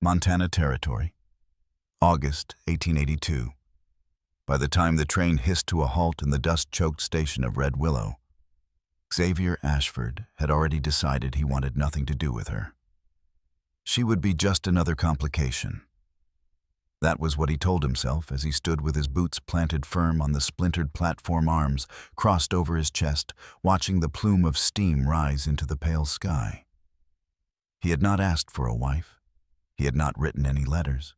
Montana Territory, August 1882. By the time the train hissed to a halt in the dust-choked station of Red Willow, Xavier Ashford had already decided he wanted nothing to do with her. She would be just another complication. That was what he told himself as he stood with his boots planted firm on the splintered platform arms crossed over his chest, watching the plume of steam rise into the pale sky. He had not asked for a wife. He had not written any letters.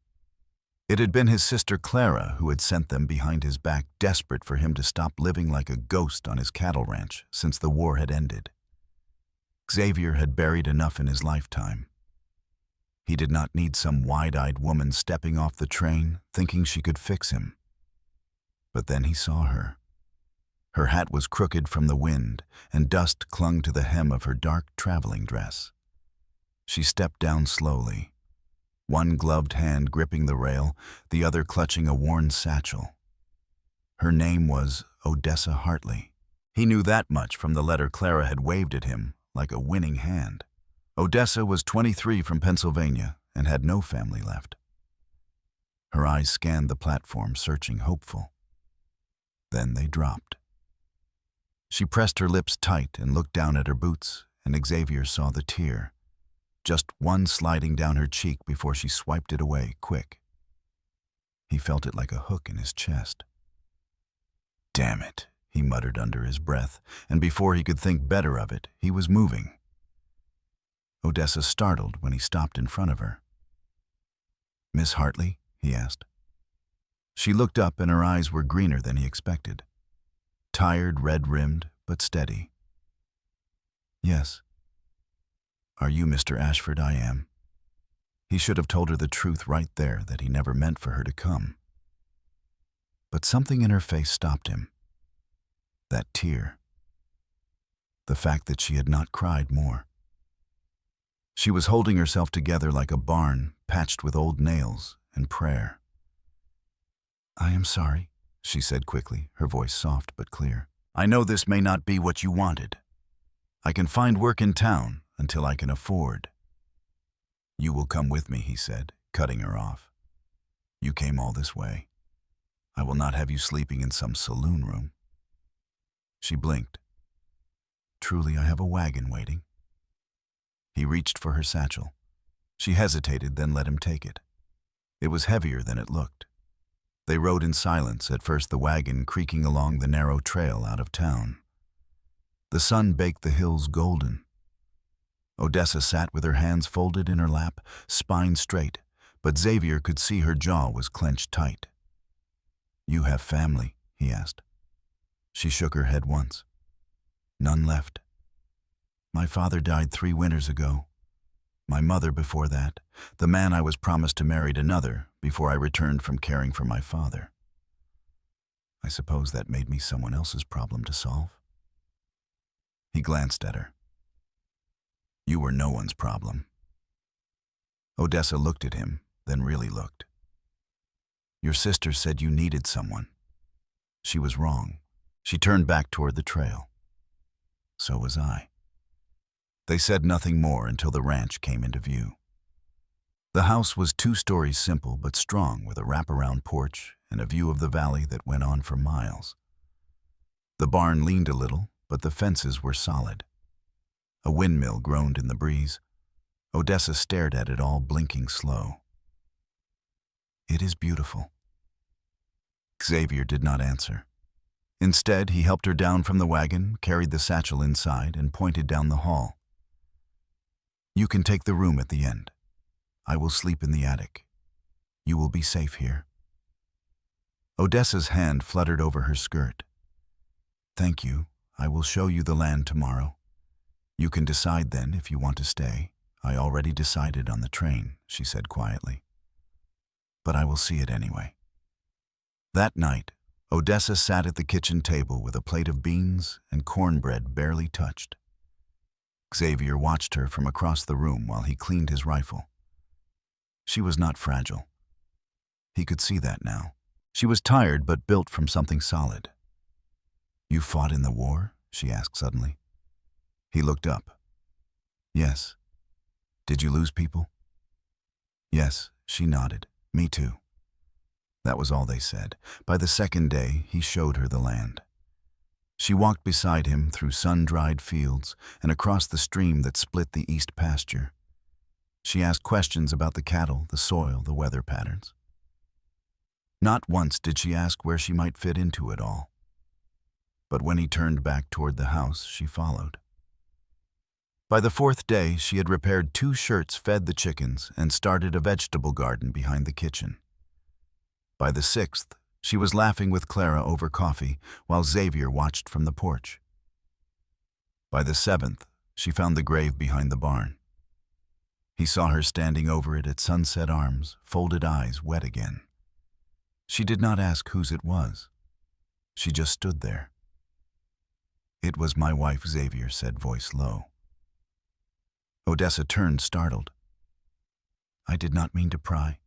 It had been his sister Clara who had sent them behind his back, desperate for him to stop living like a ghost on his cattle ranch since the war had ended. Xavier had buried enough in his lifetime. He did not need some wide-eyed woman stepping off the train, thinking she could fix him. But then he saw her. Her hat was crooked from the wind, and dust clung to the hem of her dark traveling dress. She stepped down slowly, one gloved hand gripping the rail, the other clutching a worn satchel. Her name was Odessa Hartley. He knew that much from the letter Clara had waved at him like a winning hand. Odessa was 23 from Pennsylvania and had no family left. Her eyes scanned the platform, searching, hopeful. Then they dropped. She pressed her lips tight and looked down at her boots, and Xavier saw the tear, just one sliding down her cheek before she swiped it away, quick. He felt it like a hook in his chest. "Damn it," he muttered under his breath, and before he could think better of it, he was moving. Odessa startled when he stopped in front of her. "Miss Hartley?" he asked. She looked up and her eyes were greener than he expected. Tired, red-rimmed, but steady. "Yes." "Are you Mr. Ashford?" "I am." He should have told her the truth right there, that he never meant for her to come. But something in her face stopped him. That tear. The fact that she had not cried more. She was holding herself together like a barn patched with old nails and prayer. "I am sorry," she said quickly, her voice soft but clear. "I know this may not be what you wanted. I can find work in town until I can afford." "You will come with me," he said, cutting her off. "You came all this way. I will not have you sleeping in some saloon room." She blinked. "Truly, I have a wagon waiting." He reached for her satchel. She hesitated, then let him take it. It was heavier than it looked. They rode in silence, at first the wagon creaking along the narrow trail out of town. The sun baked the hills golden. Odessa sat with her hands folded in her lap, spine straight, but Xavier could see her jaw was clenched tight. "You have family?" he asked. She shook her head once. "None left. My father died 3 winters ago. My mother before that. The man I was promised to married another before I returned from caring for my father. I suppose that made me someone else's problem to solve." He glanced at her. "You were no one's problem." Odessa looked at him, then really looked. "Your sister said you needed someone. She was wrong." She turned back toward the trail. "So was I." They said nothing more until the ranch came into view. The house was 2 stories simple but strong, with a wraparound porch and a view of the valley that went on for miles. The barn leaned a little, but the fences were solid. A windmill groaned in the breeze. Odessa stared at it all, blinking slow. "It is beautiful." Xavier did not answer. Instead, he helped her down from the wagon, carried the satchel inside, and pointed down the hall. "You can take the room at the end. I will sleep in the attic. You will be safe here." Odessa's hand fluttered over her skirt. "Thank you. I will show you the land tomorrow. You can decide then if you want to stay. I already decided on the train," she said quietly. "But I will see it anyway." That night, Odessa sat at the kitchen table with a plate of beans and cornbread barely touched. Xavier watched her from across the room while he cleaned his rifle. She was not fragile. He could see that now. She was tired but built from something solid. "You fought in the war?" she asked suddenly. He looked up. "Yes. Did you lose people?" Yes, she nodded. Me too. That was all they said. By the second day, he showed her the land. She walked beside him through sun-dried fields and across the stream that split the east pasture. She asked questions about the cattle, the soil, the weather patterns. Not once did she ask where she might fit into it all. But when he turned back toward the house, she followed. By the fourth day, she had repaired 2 shirts, fed the chickens, and started a vegetable garden behind the kitchen. By the 6th, she was laughing with Clara over coffee while Xavier watched from the porch. By the 7th, she found the grave behind the barn. He saw her standing over it at sunset arms, folded eyes wet again. She did not ask whose it was. She just stood there. "It was my wife," Xavier said, voice low. Odessa turned, startled. "I did not mean to pry.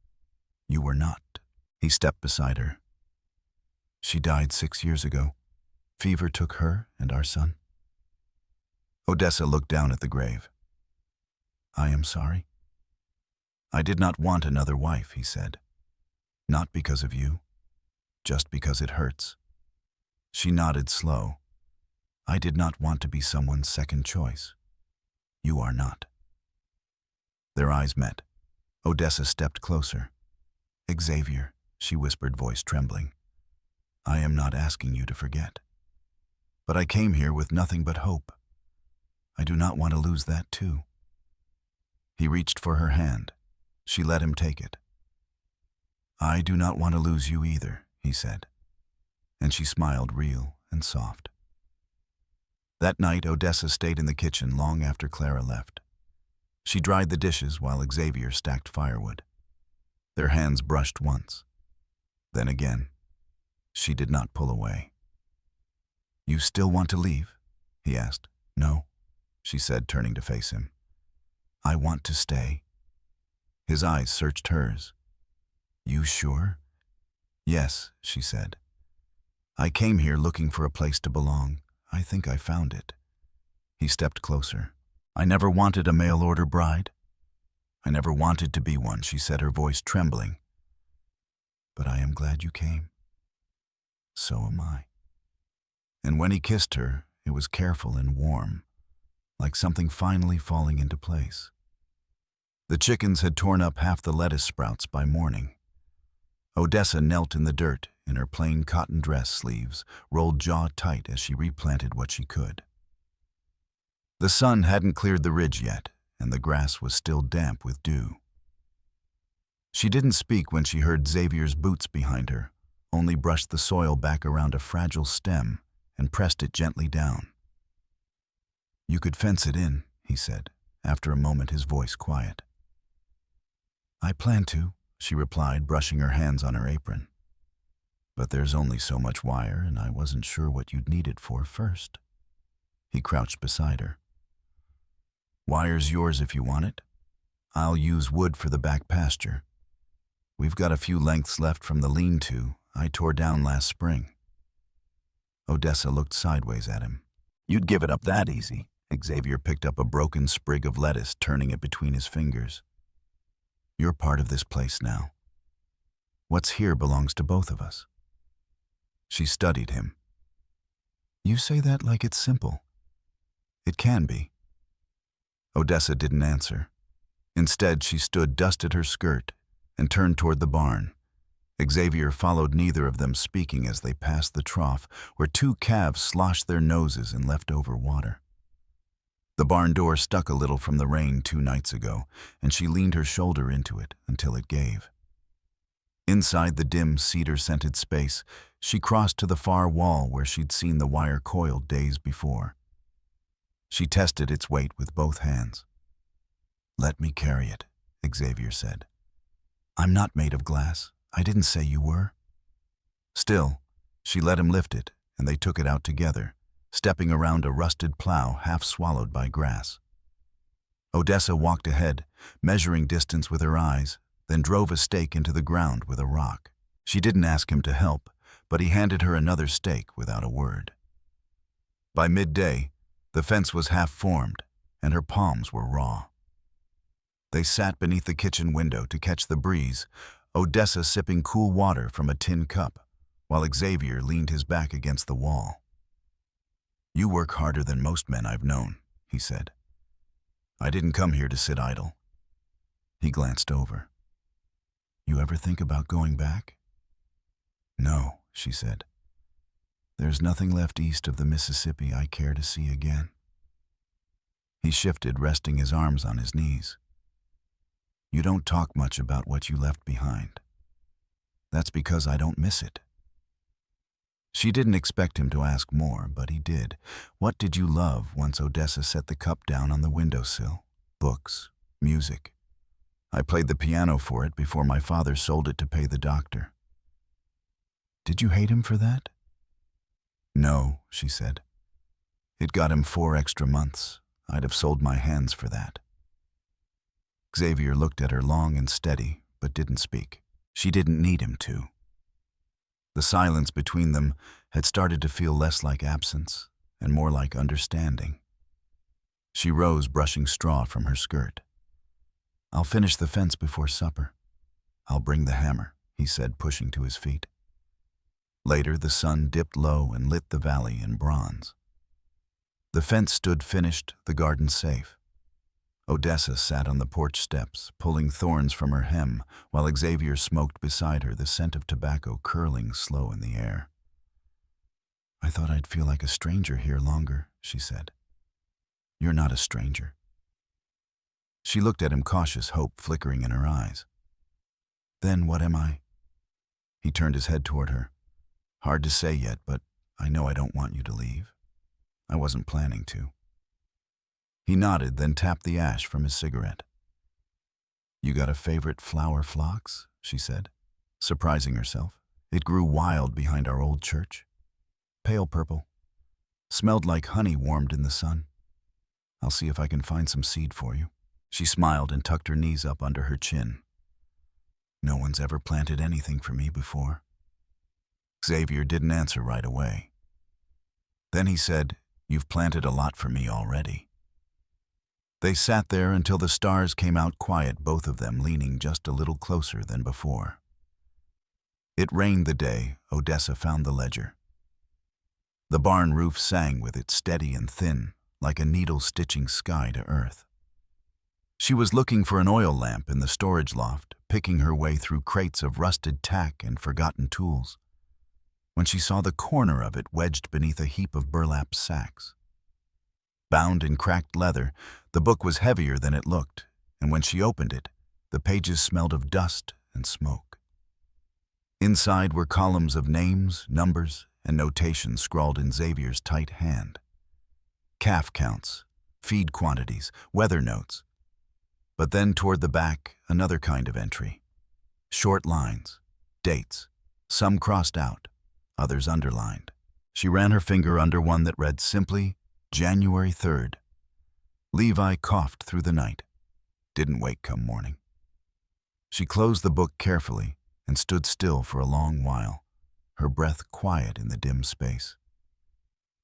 You were not." He stepped beside her. "She died 6 years ago. Fever took her and our son." Odessa looked down at the grave. "I am sorry. I did not want another wife," he said. "Not because of you, just because it hurts." She nodded slow. "I did not want to be someone's second choice. You are not." Their eyes met. Odessa stepped closer. "Xavier," she whispered, voice trembling. "I am not asking you to forget. But I came here with nothing but hope. I do not want to lose that too." He reached for her hand. She let him take it. "I do not want to lose you either," he said. And she smiled, real and soft. That night, Odessa stayed in the kitchen long after Clara left. She dried the dishes while Xavier stacked firewood. Their hands brushed once. Then again. She did not pull away. "You still want to leave?" he asked. "No," she said, turning to face him. "I want to stay." His eyes searched hers. "You sure?" "Yes," she said. "I came here looking for a place to belong. I think I found it." He stepped closer. "I never wanted a mail-order bride. I never wanted to be one," she said, her voice trembling. "But I am glad you came." "So am I." And when he kissed her, it was careful and warm, like something finally falling into place. The chickens had torn up half the lettuce sprouts by morning. Odessa knelt in the dirt in her plain cotton dress sleeves, rolled jaw tight as she replanted what she could. The sun hadn't cleared the ridge yet, and the grass was still damp with dew. She didn't speak when she heard Xavier's boots behind her, only brushed the soil back around a fragile stem and pressed it gently down. "You could fence it in," he said, after a moment, his voice quiet. "I plan to," she replied, brushing her hands on her apron. "But there's only so much wire, and I wasn't sure what you'd need it for first." He crouched beside her. "Wire's yours if you want it. I'll use wood for the back pasture. We've got a few lengths left from the lean-to I tore down last spring." Odessa looked sideways at him. "You'd give it up that easy." Xavier picked up a broken sprig of lettuce, turning it between his fingers. "You're part of this place now. What's here belongs to both of us." She studied him. "You say that like it's simple." "It can be." Odessa didn't answer. Instead, she stood, dusted her skirt, and turned toward the barn. Xavier followed, neither of them speaking, as they passed the trough where 2 calves sloshed their noses in leftover water. The barn door stuck a little from the rain 2 nights ago, and she leaned her shoulder into it until it gave. Inside the dim, cedar-scented space, she crossed to the far wall where she'd seen the wire coiled days before. She tested its weight with both hands. "Let me carry it," Xavier said. "I'm not made of glass. I didn't say you were." Still, she let him lift it, and they took it out together, stepping around a rusted plow half swallowed by grass. Odessa walked ahead, measuring distance with her eyes, then drove a stake into the ground with a rock. She didn't ask him to help, but he handed her another stake without a word. By midday, the fence was half formed, and her palms were raw. They sat beneath the kitchen window to catch the breeze, Odessa sipping cool water from a tin cup, while Xavier leaned his back against the wall. "You work harder than most men I've known," he said. "I didn't come here to sit idle." He glanced over. "You ever think about going back?" "No," she said. "There's nothing left east of the Mississippi I care to see again." He shifted, resting his arms on his knees. "You don't talk much about what you left behind. That's because I don't miss it." She didn't expect him to ask more, but he did. "What did you love?" Once Odessa set the cup down on the windowsill. "Books, music. I played the piano for it before my father sold it to pay the doctor." "Did you hate him for that?" "No," she said. "It got him 4 extra months. I'd have sold my hands for that." Xavier looked at her long and steady, but didn't speak. She didn't need him to. The silence between them had started to feel less like absence and more like understanding. She rose, brushing straw from her skirt. "I'll finish the fence before supper. I'll bring the hammer," he said, pushing to his feet. Later, the sun dipped low and lit the valley in bronze. The fence stood finished, the garden safe. Odessa sat on the porch steps, pulling thorns from her hem, while Xavier smoked beside her, the scent of tobacco curling slow in the air. "I thought I'd feel like a stranger here longer," she said. "You're not a stranger." She looked at him, cautious hope flickering in her eyes. "Then what am I?" He turned his head toward her. "Hard to say yet, but I know I don't want you to leave. I wasn't planning to." He nodded, then tapped the ash from his cigarette. "You got a favorite flower, phlox?" she said, surprising herself. "It grew wild behind our old church. Pale purple. Smelled like honey warmed in the sun. I'll see if I can find some seed for you." She smiled and tucked her knees up under her chin. "No one's ever planted anything for me before." Xavier didn't answer right away. Then he said, "You've planted a lot for me already." They sat there until the stars came out quiet, both of them leaning just a little closer than before. It rained the day Odessa found the ledger. The barn roof sang with it, steady and thin, like a needle stitching sky to earth. She was looking for an oil lamp in the storage loft, picking her way through crates of rusted tack and forgotten tools, when she saw the corner of it wedged beneath a heap of burlap sacks. Bound in cracked leather, the book was heavier than it looked, and when she opened it, the pages smelled of dust and smoke. Inside were columns of names, numbers, and notations scrawled in Xavier's tight hand. Calf counts, feed quantities, weather notes. But then toward the back, another kind of entry. Short lines, dates, some crossed out, others underlined. She ran her finger under one that read simply, January 3rd. Levi coughed through the night. Didn't wake come morning. She closed the book carefully and stood still for a long while, her breath quiet in the dim space.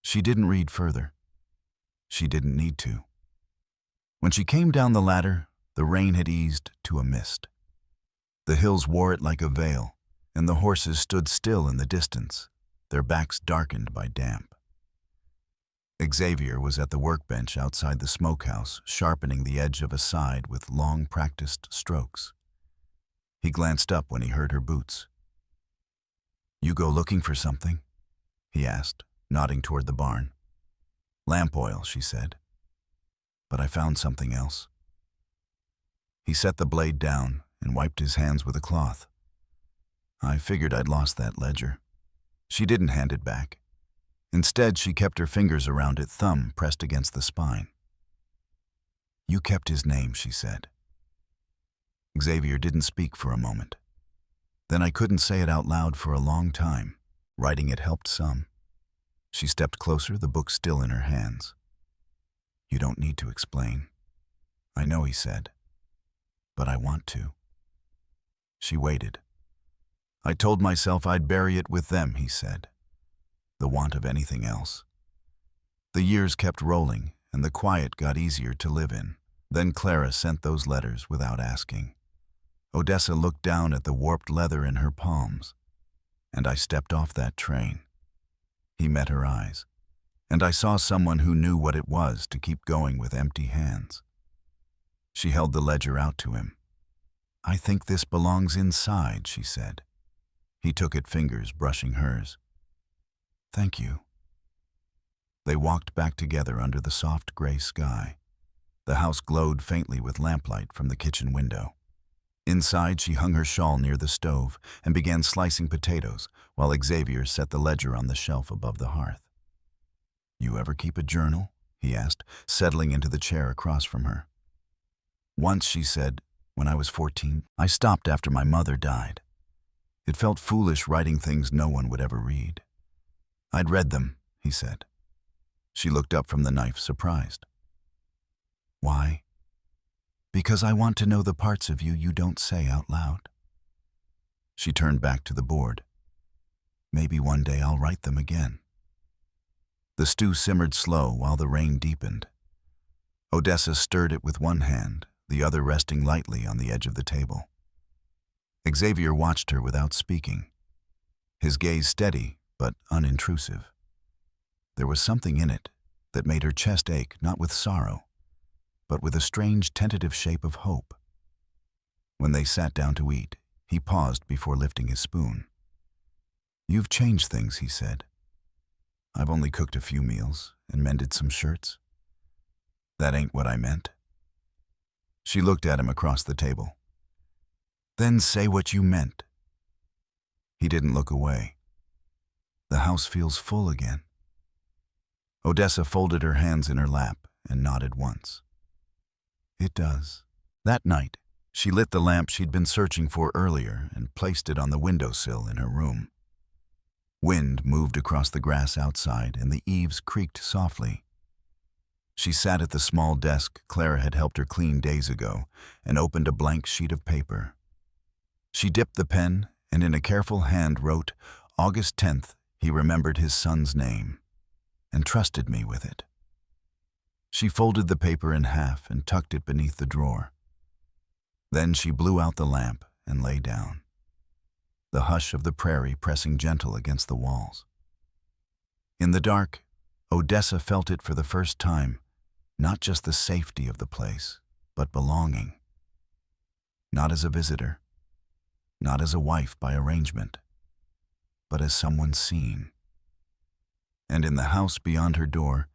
She didn't read further. She didn't need to. When she came down the ladder, the rain had eased to a mist. The hills wore it like a veil, and the horses stood still in the distance, their backs darkened by damp. Xavier was at the workbench outside the smokehouse, sharpening the edge of a side with long practiced strokes. He glanced up when he heard her boots. "You go looking for something?" he asked, nodding toward the barn. "Lamp oil," she said. "But I found something else." He set the blade down and wiped his hands with a cloth. "I figured I'd lost that ledger." She didn't hand it back. Instead, she kept her fingers around it, thumb pressed against the spine. "You kept his name," she said. Xavier didn't speak for a moment. "Then I couldn't say it out loud for a long time. Writing it helped some." She stepped closer, the book still in her hands. "You don't need to explain." "I know," he said. "But I want to." She waited. "I told myself I'd bury it with them," he said. The want of anything else. The years kept rolling, and the quiet got easier to live in. Then Clara sent those letters without asking. Odessa looked down at the warped leather in her palms, and I stepped off that train. He met her eyes, and I saw someone who knew what it was to keep going with empty hands. She held the ledger out to him. "I think this belongs inside," she said. He took it, fingers brushing hers. "Thank you." They walked back together under the soft gray sky. The house glowed faintly with lamplight from the kitchen window. Inside, she hung her shawl near the stove and began slicing potatoes, while Xavier set the ledger on the shelf above the hearth. "You ever keep a journal?" he asked, settling into the chair across from her. "Once," she said, "when I was 14, I stopped after my mother died. It felt foolish writing things no one would ever read." "I'd read them," he said. She looked up from the knife, surprised. "Why?" "Because I want to know the parts of you you don't say out loud." She turned back to the board. "Maybe one day I'll write them again." The stew simmered slow while the rain deepened. Odessa stirred it with one hand, the other resting lightly on the edge of the table. Xavier watched her without speaking, his gaze steady but unintrusive. There was something in it that made her chest ache, not with sorrow, but with a strange tentative shape of hope. When they sat down to eat, he paused before lifting his spoon. "You've changed things," he said. "I've only cooked a few meals and mended some shirts." "That ain't what I meant." She looked at him across the table. "Then say what you meant." He didn't look away. "The house feels full again." Odessa folded her hands in her lap and nodded once. "It does." That night, she lit the lamp she'd been searching for earlier and placed it on the windowsill in her room. Wind moved across the grass outside and the eaves creaked softly. She sat at the small desk Clara had helped her clean days ago and opened a blank sheet of paper. She dipped the pen and in a careful hand wrote, "August 10th, he remembered his son's name and trusted me with it." She folded the paper in half and tucked it beneath the drawer. Then she blew out the lamp and lay down, the hush of the prairie pressing gentle against the walls. In the dark, Odessa felt it for the first time, not just the safety of the place, but belonging. Not as a visitor, not as a wife by arrangement, but as someone seen. And in the house beyond her door,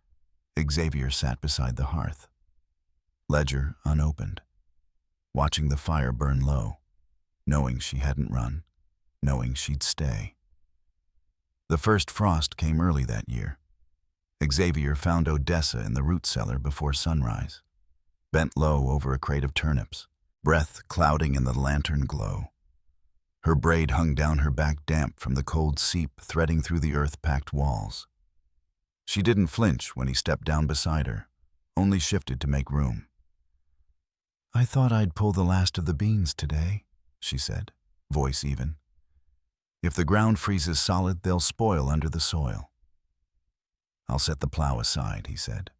Xavier sat beside the hearth, ledger unopened, watching the fire burn low, knowing she hadn't run, knowing she'd stay. The first frost came early that year. Xavier found Odessa in the root cellar before sunrise, bent low over a crate of turnips, breath clouding in the lantern glow. Her braid hung down her back damp from the cold seep threading through the earth-packed walls. She didn't flinch when he stepped down beside her, only shifted to make room. "I thought I'd pull the last of the beans today," she said, voice even. "If the ground freezes solid, they'll spoil under the soil." "I'll set the plow aside," he said.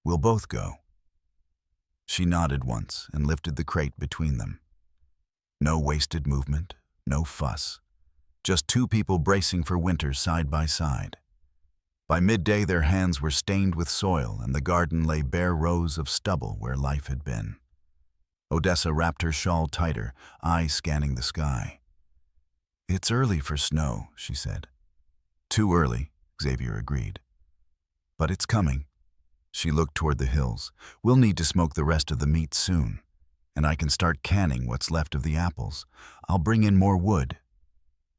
"We'll both go." She nodded once and lifted the crate between them. No wasted movement, no fuss, just two people bracing for winter side by side. By midday, their hands were stained with soil and the garden lay bare rows of stubble where life had been. Odessa wrapped her shawl tighter, eyes scanning the sky. "It's early for snow," she said. "Too early," Xavier agreed. "But it's coming." She looked toward the hills. "We'll need to smoke the rest of the meat soon, and I can start canning what's left of the apples. I'll bring in more wood."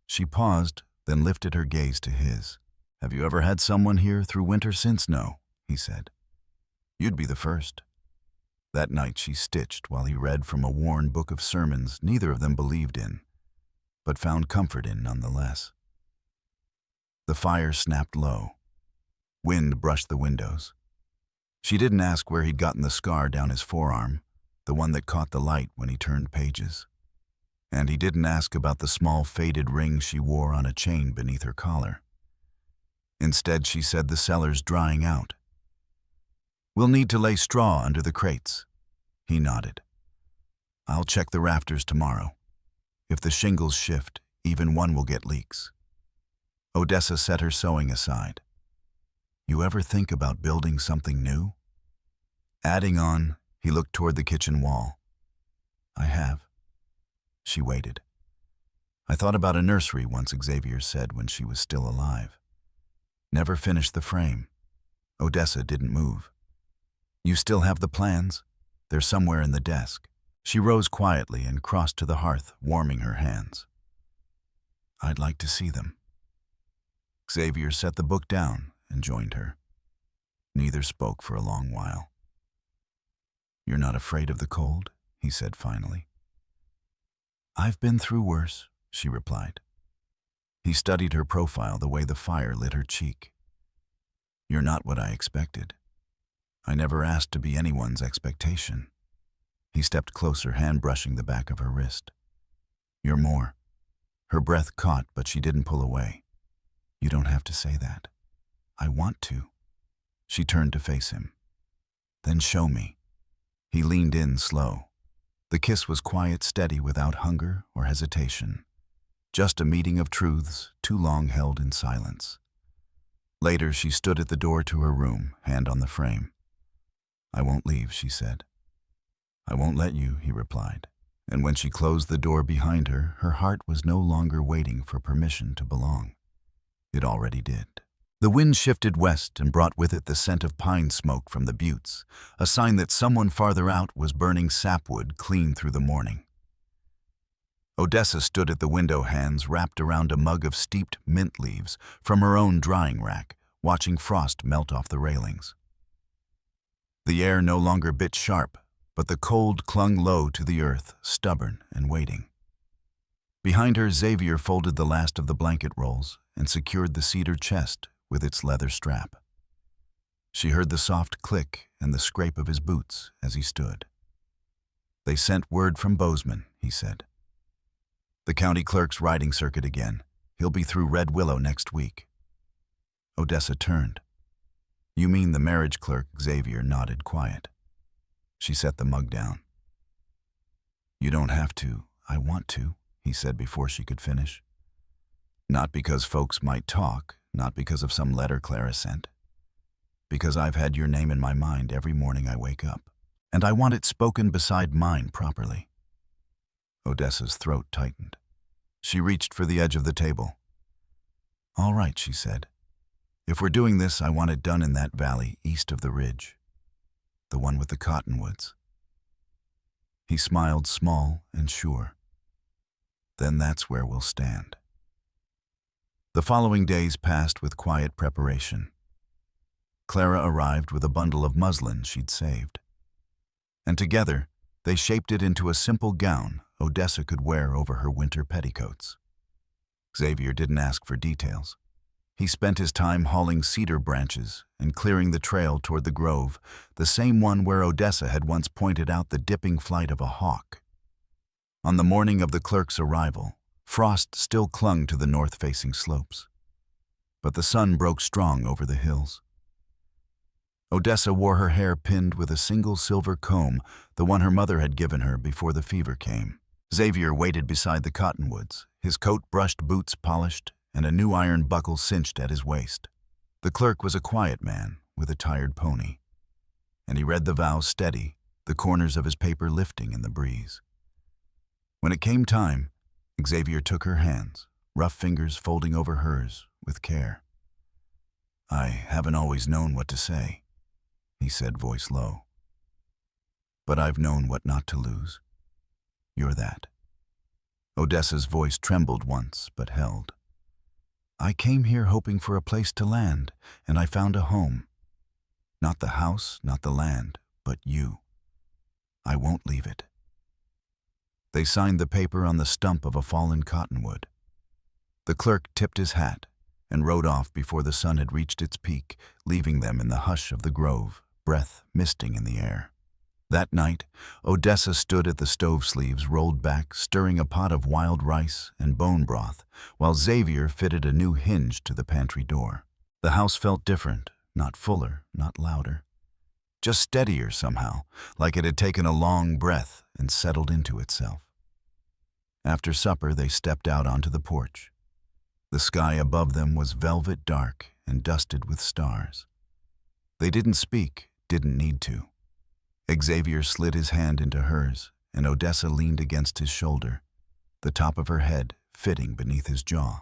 She paused, then lifted her gaze to his. "Have you ever had someone here through winter since?" "No," he said. "You'd be the first." That night she stitched while he read from a worn book of sermons neither of them believed in, but found comfort in nonetheless. The fire snapped low. Wind brushed the windows. She didn't ask where he'd gotten the scar down his forearm, the one that caught the light when he turned pages. And he didn't ask about the small faded ring she wore on a chain beneath her collar. Instead, she said the cellar's drying out. "We'll need to lay straw under the crates," He nodded. I'll check the rafters tomorrow. If the shingles shift, even one will get leaks. Odessa set her sewing aside. You ever think about building something new? Adding on, he looked toward the kitchen wall. I have. She waited. I thought about a nursery once, Xavier said when she was still alive. Never finished the frame. Odessa didn't move. You still have the plans? They're somewhere in the desk. She rose quietly and crossed to the hearth, warming her hands. I'd like to see them. Xavier set the book down and joined her. Neither spoke for a long while. You're not afraid of the cold? He said finally. I've been through worse, she replied. He studied her profile the way the fire lit her cheek. You're not what I expected. I never asked to be anyone's expectation. He stepped closer, hand brushing the back of her wrist. You're more. Her breath caught, but she didn't pull away. You don't have to say that. I want to. She turned to face him. Then show me. He leaned in slow. The kiss was quiet, steady, without hunger or hesitation. Just a meeting of truths too long held in silence. Later, she stood at the door to her room, hand on the frame. I won't leave, she said. I won't let you, he replied. And when she closed the door behind her, her heart was no longer waiting for permission to belong. It already did. The wind shifted west and brought with it the scent of pine smoke from the buttes, a sign that someone farther out was burning sapwood clean through the morning. Odessa stood at the window, hands wrapped around a mug of steeped mint leaves from her own drying rack, watching frost melt off the railings. The air no longer bit sharp, but the cold clung low to the earth, stubborn and waiting. Behind her, Xavier folded the last of the blanket rolls and secured the cedar chest with its leather strap. She heard the soft click and the scrape of his boots as he stood. They sent word from Bozeman, he said. The county clerk's riding circuit again. He'll be through Red Willow next week. Odessa turned. You mean the marriage clerk? Xavier nodded, quiet. She set the mug down. You don't have to. I want to, he said before she could finish. Not because folks might talk, not because of some letter Clara sent. Because I've had your name in my mind every morning I wake up, and I want it spoken beside mine properly. Odessa's throat tightened. She reached for the edge of the table. All right, she said. If we're doing this, I want it done in that valley east of the ridge. The one with the cottonwoods. He smiled, small and sure. Then that's where we'll stand. The following days passed with quiet preparation. Clara arrived with a bundle of muslin she'd saved. And together, they shaped it into a simple gown Odessa could wear over her winter petticoats. Xavier didn't ask for details. He spent his time hauling cedar branches and clearing the trail toward the grove, the same one where Odessa had once pointed out the dipping flight of a hawk. On the morning of the clerk's arrival, frost still clung to the north-facing slopes, but the sun broke strong over the hills. Odessa wore her hair pinned with a single silver comb, the one her mother had given her before the fever came. Xavier waited beside the cottonwoods, his coat-brushed boots polished, and a new iron buckle cinched at his waist. The clerk was a quiet man with a tired pony, and he read the vows steady, the corners of his paper lifting in the breeze. When it came time, Xavier took her hands, rough fingers folding over hers with care. I haven't always known what to say, he said, voice low. But I've known what not to lose. You're that. Odessa's voice trembled once, but held. I came here hoping for a place to land, and I found a home. Not the house, not the land, but you. I won't leave it. They signed the paper on the stump of a fallen cottonwood. The clerk tipped his hat and rode off before the sun had reached its peak, leaving them in the hush of the grove, breath misting in the air. That night, Odessa stood at the stove sleeves rolled back, stirring a pot of wild rice and bone broth, while Xavier fitted a new hinge to the pantry door. The house felt different, not fuller, not louder. just steadier somehow, like it had taken a long breath and settled into itself. After supper, they stepped out onto the porch. The sky above them was velvet dark and dusted with stars. They didn't speak, didn't need to. Xavier slid his hand into hers, and Odessa leaned against his shoulder, the top of her head fitting beneath his jaw.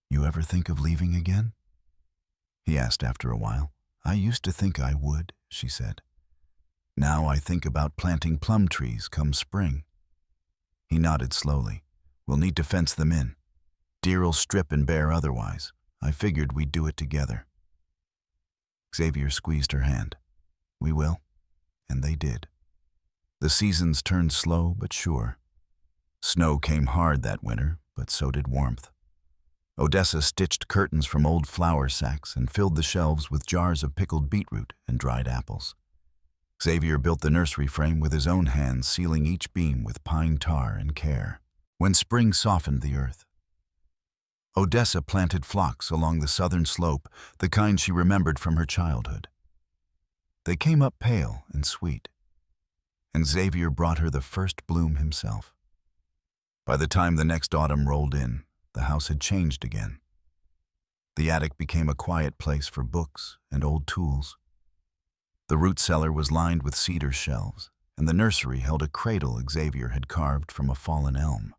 "You ever think of leaving again?" he asked after a while. "I used to think I would," she said. "Now I think about planting plum trees come spring." He nodded slowly. "We'll need to fence them in. Deer'll strip and bear otherwise. I figured we'd do it together." Xavier squeezed her hand. "We will." And they did. The seasons turned slow but sure. Snow came hard that winter, but so did warmth. Odessa stitched curtains from old flour sacks and filled the shelves with jars of pickled beetroot and dried apples. Xavier built the nursery frame with his own hands, sealing each beam with pine tar and care. When spring softened the earth, Odessa planted phlox along the southern slope, the kind she remembered from her childhood. They came up pale and sweet, and Xavier brought her the first bloom himself. By the time the next autumn rolled in, the house had changed again. The attic became a quiet place for books and old tools. The root cellar was lined with cedar shelves, and the nursery held a cradle Xavier had carved from a fallen elm.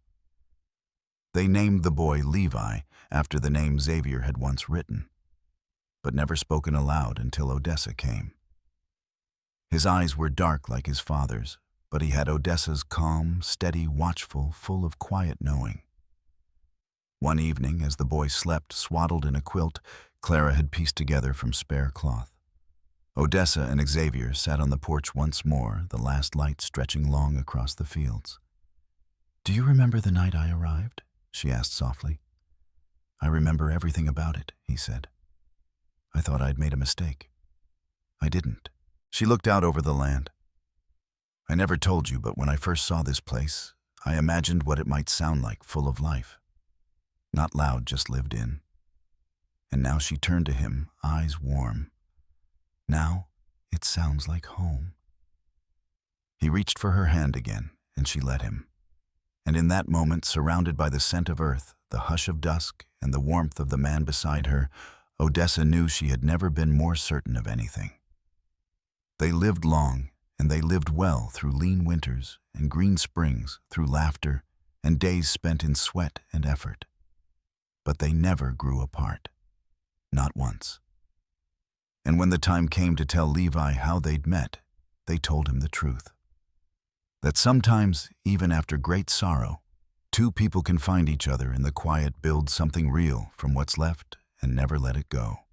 They named the boy Levi after the name Xavier had once written, but never spoken aloud until Odessa came. His eyes were dark like his father's, but he had Odessa's calm, steady, watchful, full of quiet knowing. One evening, as the boy slept, swaddled in a quilt Clara had pieced together from spare cloth, Odessa and Xavier sat on the porch once more, the last light stretching long across the fields. "Do you remember the night I arrived?" she asked softly. "I remember everything about it," he said. "I thought I'd made a mistake. I didn't." She looked out over the land. "I never told you, but when I first saw this place, I imagined what it might sound like, full of life. Not loud, just lived in." And now she turned to him, eyes warm. "Now it sounds like home." He reached for her hand again, and she let him. And in that moment, surrounded by the scent of earth, the hush of dusk, and the warmth of the man beside her, Odessa knew she had never been more certain of anything. They lived long, and they lived well through lean winters and green springs, through laughter and days spent in sweat and effort. But they never grew apart. Not once. And when the time came to tell Levi how they'd met, they told him the truth. That sometimes, even after great sorrow, two people can find each other in the quiet, build something real from what's left and never let it go.